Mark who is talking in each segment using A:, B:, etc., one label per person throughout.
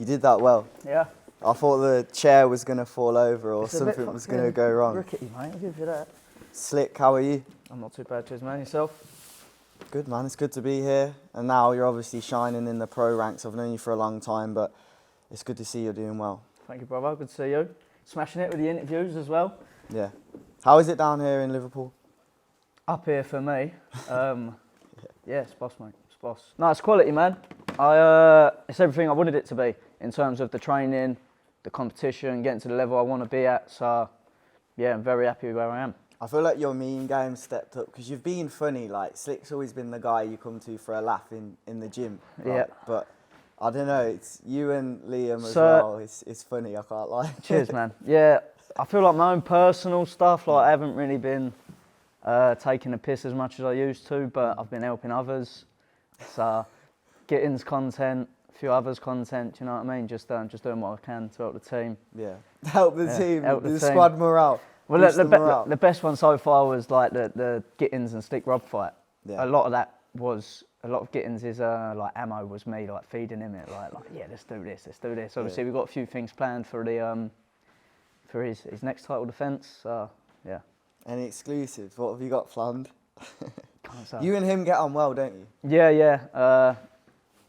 A: did that well.
B: Yeah.
A: I thought the chair was going to fall over or something was going to go wrong.
B: Rickety, mate. I'll give you that.
A: Slick, how are you?
B: I'm not too bad, cheers, man. Yourself?
A: Good, man. It's good to be here. And now you're obviously shining in the pro ranks. I've known you for a long time, but it's good to see you're doing well.
B: Thank you, brother. Good to see you. Smashing it with the interviews as well.
A: Yeah. How is it down here in Liverpool?
B: Up here for me. Yeah, it's boss, mate. It's boss. No, it's quality, man. It's everything I wanted it to be in terms of the training, the competition, getting to the level I want to be at. So, yeah, I'm very happy with where I am.
A: I feel like your meme game stepped up because you've been funny. Like, Slick's always been the guy you come to for a laugh in the gym. Right?
B: Yeah.
A: But I don't know, it's you and Liam as well. It's funny, I can't lie.
B: Cheers, man. Yeah, I feel like my own personal stuff, like I haven't really been taking a piss as much as I used to, but I've been helping others. So, Gittins content, a few others content, you know what I mean? Just doing what I can to help the team.
A: Yeah. Help the team,
B: help the team.
A: Squad morale.
B: Well, the best one so far was like the Gittins and Stick Rob fight. Yeah. A lot of Gittins is like ammo was me like feeding him it like yeah, let's do this. Obviously we've got a few things planned for the for his next title defence. So yeah. Any
A: exclusives? What have you got planned? You and him get on well, don't you?
B: Yeah.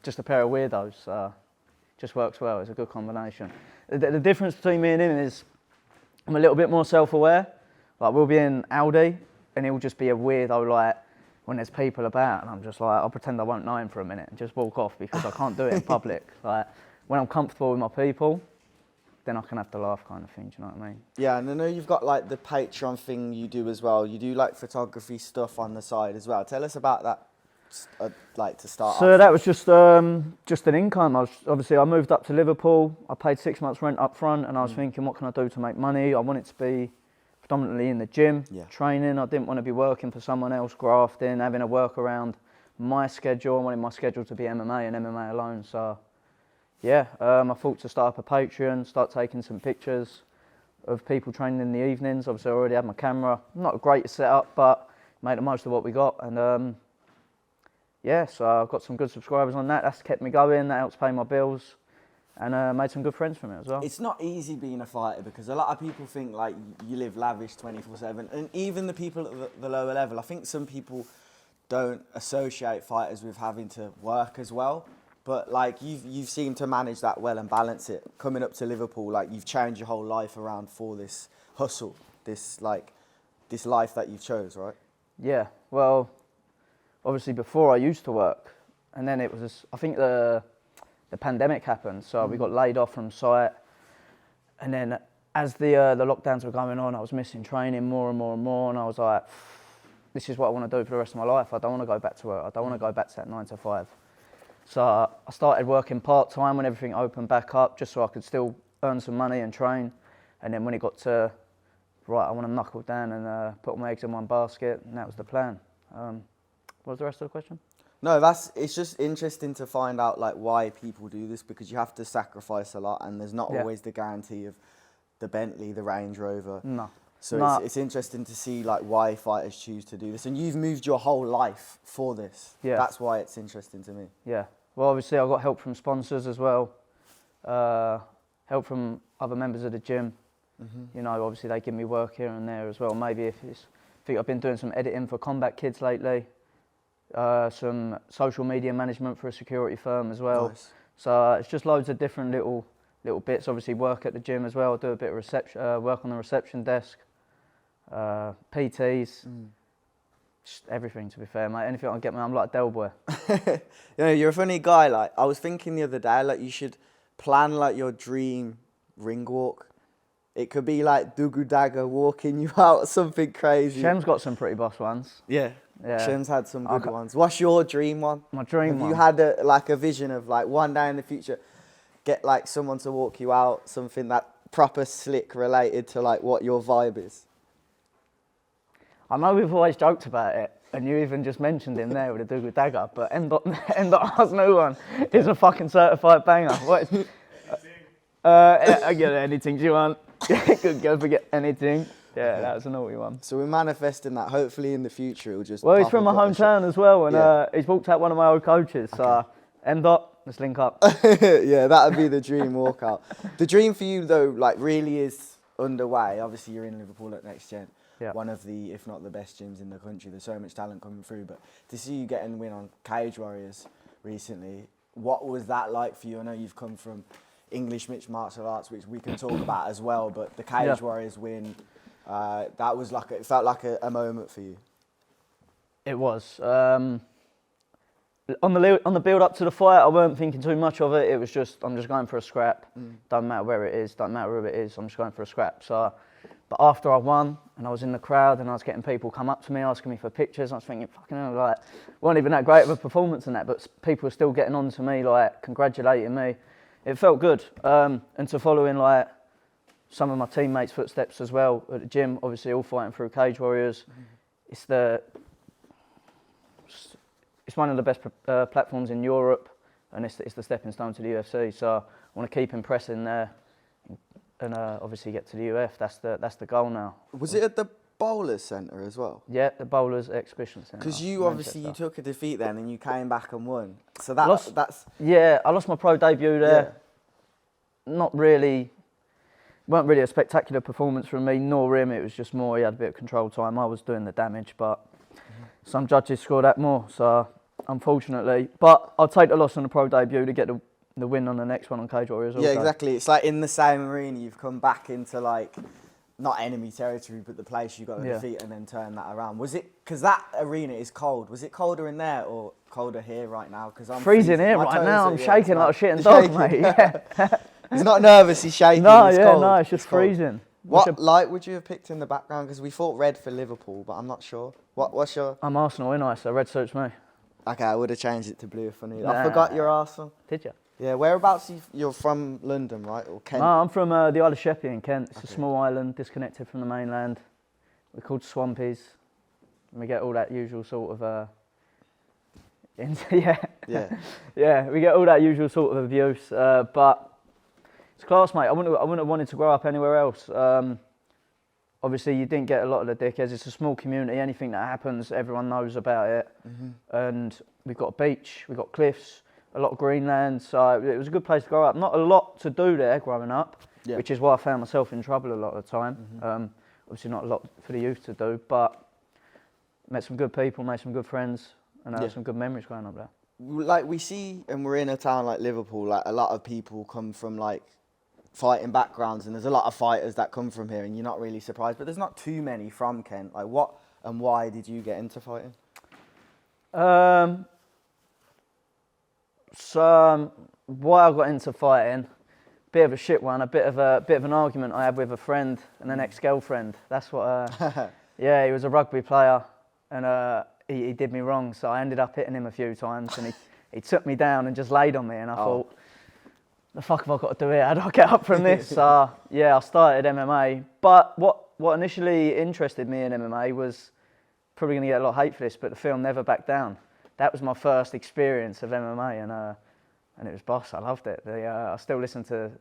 B: Just a pair of weirdos. Just works well. It's a good combination. The difference between me and him is I'm a little bit more self-aware. Like we'll be in Aldi and he'll just be a weirdo like when there's people about and I'm just like, I'll pretend I won't know him for a minute and just walk off because I can't do it in public. Like when I'm comfortable with my people, then I can have the laugh kind of thing, do you know what I mean?
A: Yeah, and I know you've got like the Patreon thing you do as well. You do like photography stuff on the side as well. Tell us about that, like to start off.
B: So that was just an income. I moved up to Liverpool. I paid 6 months rent up front and I was thinking, what can I do to make money? I wanted to be predominantly in the gym, training. I didn't want to be working for someone else, grafting, having to work around my schedule. I wanted my schedule to be MMA and MMA alone. So yeah, I thought to start up a Patreon, start taking some pictures of people training in the evenings. Obviously I already had my camera. Not a great setup, but made the most of what we got. And yeah, so I've got some good subscribers on that. That's kept me going. That helps pay my bills. And made some good friends from it as well.
A: It's not easy being a fighter because a lot of people think like you live lavish 24/7. And even the people at the lower level, I think some people don't associate fighters with having to work as well. But like you've seemed to manage that well and balance it. Coming up to Liverpool, like you've changed your whole life around for this hustle, this life that you've chose, right?
B: Yeah, well, obviously before I used to work, and then it was, I think the pandemic happened, so we got laid off from site, and then as the lockdowns were going on, I was missing training more and more and more, and I was like, this is what I want to do for the rest of my life. I don't want to go back to work. I don't want to go back to that 9 to 5. So I started working part-time when everything opened back up, just so I could still earn some money and train. And then when it got to, right, I want to knuckle down and put all my eggs in one basket, and that was the plan. What was the rest of the question?
A: No, it's just interesting to find out like why people do this, because you have to sacrifice a lot and there's not always the guarantee of the Bentley, the Range Rover.
B: No.
A: So it's interesting to see like why fighters choose to do this. And you've moved your whole life for this.
B: Yeah.
A: That's why it's interesting to me.
B: Yeah. Well, obviously I got help from sponsors as well, help from other members of the gym. You know, obviously they give me work here and there as well. Maybe I think I've been doing some editing for Combat Kids lately, some social media management for a security firm as well. Nice. So it's just loads of different little bits. Obviously work at the gym as well. I do a bit of reception, work on the reception desk, PTs. Just everything, to be fair, mate. Anything I can get, I'm like a Del boy.
A: You know, you're a funny guy. Like, I was thinking the other day, like, you should plan, like, your dream ring walk. It could be, like, Dugu Dagger walking you out, something crazy.
B: Shem's got some pretty boss ones.
A: Yeah. Shem's had some good ones. What's your dream one?
B: My dream one?
A: Have you had, a vision of, like, one day in the future, get, like, someone to walk you out, something that proper slick related to, like, what your vibe is?
B: I know we've always joked about it, and you even just mentioned him there with the Dougal Dagger, but M.R's new one is a fucking certified banger. What is, I get anything you want. Good girl, forget anything. Yeah, that was a naughty one.
A: So we're manifesting that. Hopefully in the future it'll just.
B: Well, he's from my hometown as well, and he's walked out one of my old coaches. So M.R, let's link up.
A: Yeah, that would be the dream walkout. The dream for you, though, like, really is underway. Obviously, you're in Liverpool at Next Gen.
B: Yeah.
A: One of the, if not the best gyms in the country. There's so much talent coming through. But to see you getting a win on Cage Warriors recently, what was that like for you? I know you've come from English mixed martial arts, which we can talk about as well. But the Cage Warriors win, that was like, it felt like a moment for you.
B: It was. On the build up to the fight, I weren't thinking too much of it. It was just, I'm just going for a scrap. Don't matter where it is, don't matter who it is, I'm just going for a scrap. So, but after I won and I was in the crowd and I was getting people come up to me asking me for pictures, I was thinking, fucking hell, like, wasn't even that great of a performance in that, but people were still getting on to me, like, congratulating me. It felt good. And to follow in, like, some of my teammates' footsteps as well at the gym, obviously all fighting through Cage Warriors. It's one of the best platforms in Europe, and it's the stepping stone to the UFC. So I want to keep impressing there, and obviously get to the UF. That's the goal now.
A: Was it at the Bowlers Centre as well?
B: Yeah, the Bowlers Exhibition Centre.
A: Because you obviously you took a defeat then, and you came back and won. So that's
B: yeah. I lost my pro debut there. Yeah. Not really. Weren't really a spectacular performance from me, nor him. It was just more he had a bit of control time. I was doing the damage, but some judges scored that more. So unfortunately, but I'll take the loss on the pro debut to get the win on the next one on Cage Warriors.
A: Yeah, exactly. It's like in the same arena, you've come back into like not enemy territory, but the place you got the defeat and then turn that around. Was it because that arena is cold? Was it colder in there or colder here right now? Because I'm
B: freezing here right now. I'm shaking like shit and dog, mate. Yeah.
A: He's not nervous. He's shaking.
B: No,
A: it's
B: yeah,
A: cold.
B: no, it's just freezing.
A: What light would you have picked in the background? Because we thought red for Liverpool, but I'm not sure. What's your?
B: I'm Arsenal, innit? So red suits me.
A: Okay, I would have changed it to blue if I knew. I forgot you're Arsenal.
B: Did you?
A: Yeah, whereabouts you're from? London, right? Or Kent?
B: No, I'm from the Isle of Sheppey in Kent. It's a small island disconnected from the mainland. We're called Swampies. And we get all that usual sort of yeah, we get all that usual sort of abuse. But it's class, mate. I wouldn't have wanted to grow up anywhere else. Obviously, you didn't get a lot of the dickheads. It's a small community. Anything that happens, everyone knows about it. And we've got a beach, we've got cliffs, a lot of greenland. So it was a good place to grow up. Not a lot to do there growing up, which is why I found myself in trouble a lot of the time. Obviously, not a lot for the youth to do, but met some good people, made some good friends, and had some good memories growing up there.
A: Like we see, and we're in a town like Liverpool, like a lot of people come from like fighting backgrounds, and there's a lot of fighters that come from here, and you're not really surprised, but there's not too many from Kent. Like, what and why did you get into fighting?
B: So why I got into fighting, bit of a shit one, a bit of an argument I had with a friend and an ex-girlfriend. That's what. Yeah, he was a rugby player, and he did me wrong, so I ended up hitting him a few times, and he took me down and just laid on me, and I thought, the fuck have I got to do here? How do I get up from this? So yeah, I started MMA. But what initially interested me in MMA was probably going to get a lot of hate for this, but the film Never Back Down. That was my first experience of MMA, and it was boss. I loved it. I still listen to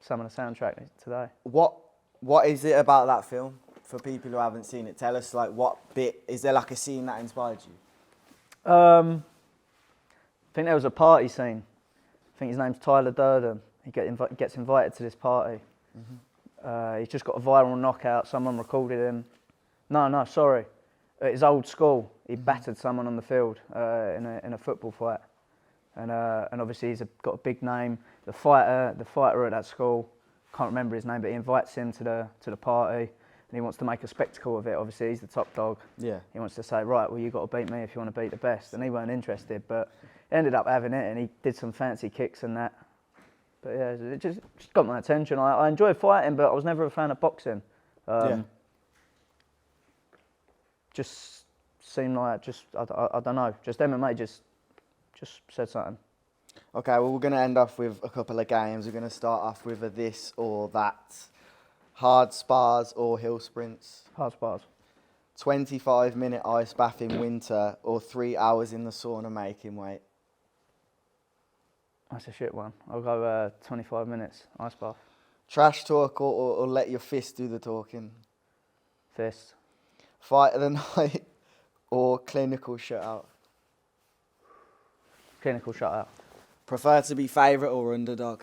B: some of the soundtrack today.
A: What is it about that film for people who haven't seen it? Tell us, like, what bit is there, like a scene that inspired you?
B: I think there was a party scene. I think his name's Tyler Durden. He gets invited to this party. He's just got a viral knockout. Someone recorded him. No, sorry. At his old school, he battered someone on the field in a football fight. And obviously he's got a big name. The fighter at that school, can't remember his name, but he invites him to the party, and he wants to make a spectacle of it. Obviously he's the top dog. Yeah. He wants to say, right, well, you got to beat me if you want to beat the best. And he weren't interested, but ended up having it, and he did some fancy kicks and that. But yeah, it just got my attention. I enjoyed fighting, but I was never a fan of boxing. Just seemed like I don't know, just MMA just said something.
A: Okay, well, we're going to end off with a couple of games. We're going to start off with a this or that. Hard spars or hill sprints?
B: Hard spars.
A: 25-minute ice bath in winter or 3 hours in the sauna making weight?
B: That's a shit one. I'll go 25 minutes, ice bath.
A: Trash talk or let your fist do the talking?
B: Fist.
A: Fight of the night or clinical shutout?
B: Clinical shutout.
A: Prefer to be favourite or underdog?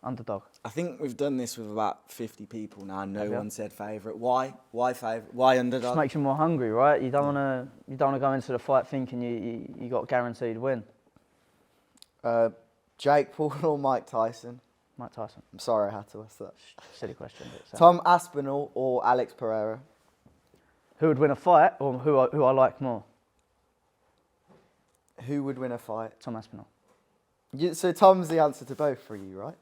B: Underdog.
A: I think we've done this with about 50 people now. No one said favourite. Why? Why favourite? Why underdog?
B: Just makes you more hungry, right? You don't want to go into the fight thinking you got a guaranteed win.
A: Jake Paul or Mike Tyson?
B: Mike Tyson.
A: I'm sorry I had to ask that.
B: Silly question. But
A: Tom Aspinall or Alex Pereira?
B: Who would win a fight, or who I like more?
A: Who would win a fight?
B: Tom Aspinall.
A: So Tom's the answer to both for you, right?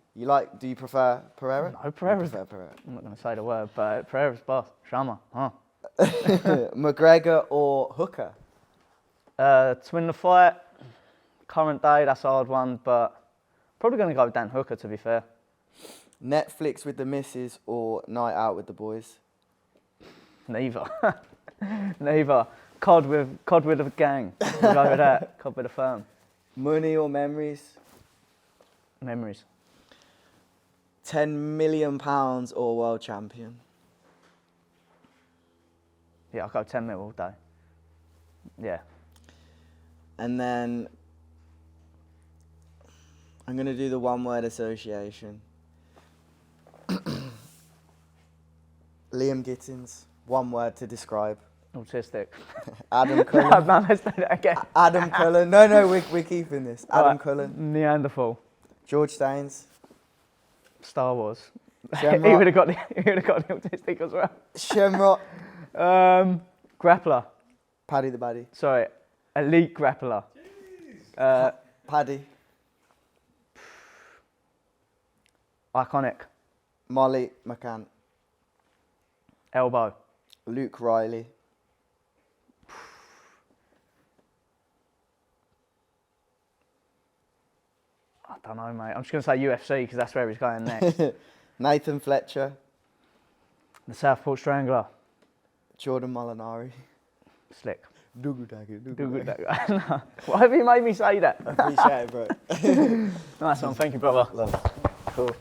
A: Do you prefer Pereira?
B: No, Pereira's...
A: Pereira.
B: I'm not going to say the word, but Pereira's boss. Shama, huh?
A: McGregor or Hooker?
B: To win the fight, current day, that's a hard one, but probably going to go with Dan Hooker, to be fair.
A: Netflix with the missus or night out with the boys?
B: Neither. Neither. COD with a gang. We'll go with that. COD with a firm.
A: Money or memories?
B: Memories.
A: £10 million or world champion?
B: Yeah, I'll go 10 mil all day. Yeah.
A: And then I'm going to do the one-word association. Liam Gittins, one word to describe.
B: Autistic.
A: Adam Cullen.
B: No, let's do that again.
A: Adam Cullen. No, we're keeping this. Adam Cullen.
B: Neanderthal.
A: George Staines.
B: Star Wars.
A: Shamrock.
B: He would have got the autistic as well.
A: Shamrock.
B: Grappler.
A: Paddy the Baddy.
B: Sorry, elite grappler.
A: Paddy.
B: Iconic.
A: Molly McCann.
B: Elbow.
A: Luke Riley.
B: I don't know, mate. I'm just going to say UFC because that's where he's going next.
A: Nathan Fletcher.
B: The Southport Strangler.
A: Jordan Molinari.
B: Slick.
A: Dugu dagger.
B: No. Why have you made me say that?
A: I appreciate it, bro.
B: Nice one. Thank you, brother.
A: Love it.
B: Cool.